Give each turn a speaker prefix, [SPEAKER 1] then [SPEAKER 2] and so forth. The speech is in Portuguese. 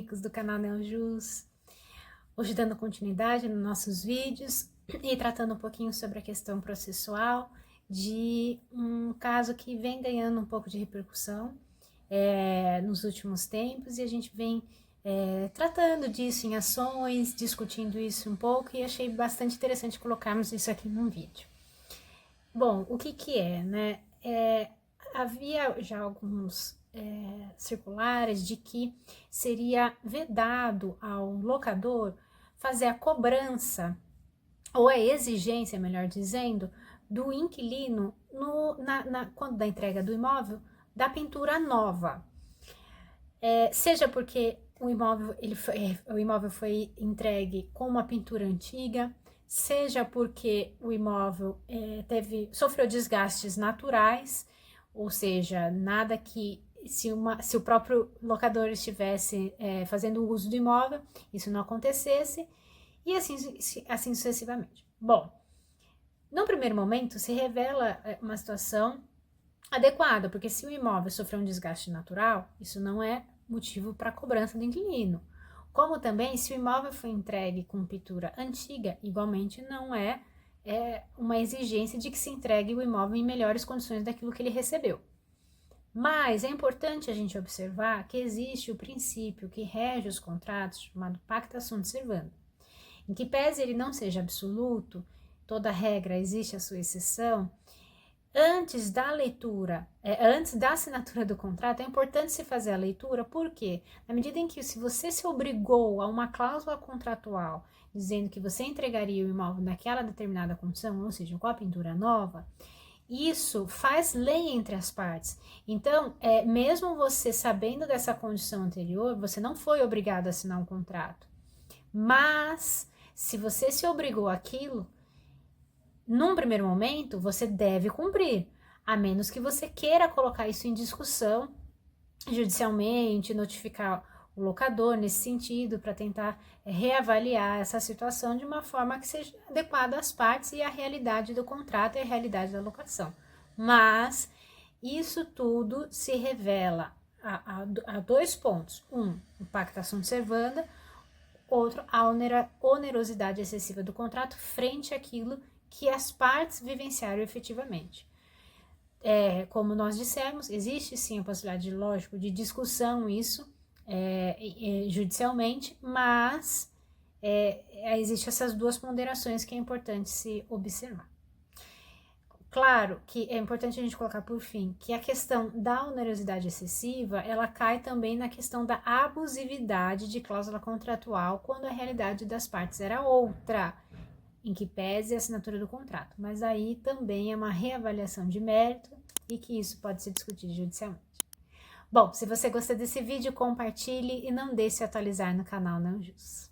[SPEAKER 1] amigos do canal Neojus. Hoje dando continuidade nos nossos vídeos e tratando um pouquinho sobre a questão processual de um caso que vem ganhando um pouco de repercussão nos últimos tempos, e a gente vem tratando disso em ações, discutindo isso um pouco, e achei bastante interessante colocarmos isso aqui num vídeo. Bom, o que é, né? Havia já alguns circulares de que seria vedado ao locador fazer a cobrança, ou a exigência, melhor dizendo, do inquilino quando da entrega do imóvel, da pintura nova. Seja porque o imóvel foi entregue com uma pintura antiga, seja porque o imóvel sofreu desgastes naturais, ou seja, nada que se o próprio locador estivesse fazendo uso do imóvel, isso não acontecesse, e assim sucessivamente. Bom, no primeiro momento se revela uma situação adequada, porque se o imóvel sofreu um desgaste natural, isso não é motivo para cobrança do inquilino. Como também, se o imóvel foi entregue com pintura antiga, igualmente não é uma exigência de que se entregue o imóvel em melhores condições daquilo que ele recebeu. Mas é importante a gente observar que existe o princípio que rege os contratos, chamado pacta sunt servanda, em que pese ele não seja absoluto, toda regra existe a sua exceção. Antes da leitura, antes da assinatura do contrato, é importante se fazer a leitura, porque na medida em que se você se obrigou a uma cláusula contratual dizendo que você entregaria o imóvel naquela determinada condição, ou seja, com a pintura nova, isso faz lei entre as partes. Então, mesmo você sabendo dessa condição anterior, você não foi obrigado a assinar um contrato. Mas, se você se obrigou àquilo, num primeiro momento, você deve cumprir, a menos que você queira colocar isso em discussão judicialmente, notificar o locador nesse sentido, para tentar reavaliar essa situação de uma forma que seja adequada às partes e à realidade do contrato e à realidade da locação. Mas isso tudo se revela a dois pontos. Um, o pacta sunt servanda. Outro, a onerosidade excessiva do contrato frente àquilo que as partes vivenciaram efetivamente. Como nós dissemos, existe sim a possibilidade, lógico, de discussão isso judicialmente, mas existem essas duas ponderações que é importante se observar. Claro que é importante a gente colocar por fim que a questão da onerosidade excessiva, ela cai também na questão da abusividade de cláusula contratual, quando a realidade das partes era outra, em que pese a assinatura do contrato. Mas aí também é uma reavaliação de mérito e que isso pode ser discutido judicialmente. Bom, se você gostou desse vídeo, compartilhe e não deixe de atualizar no canal Neojus.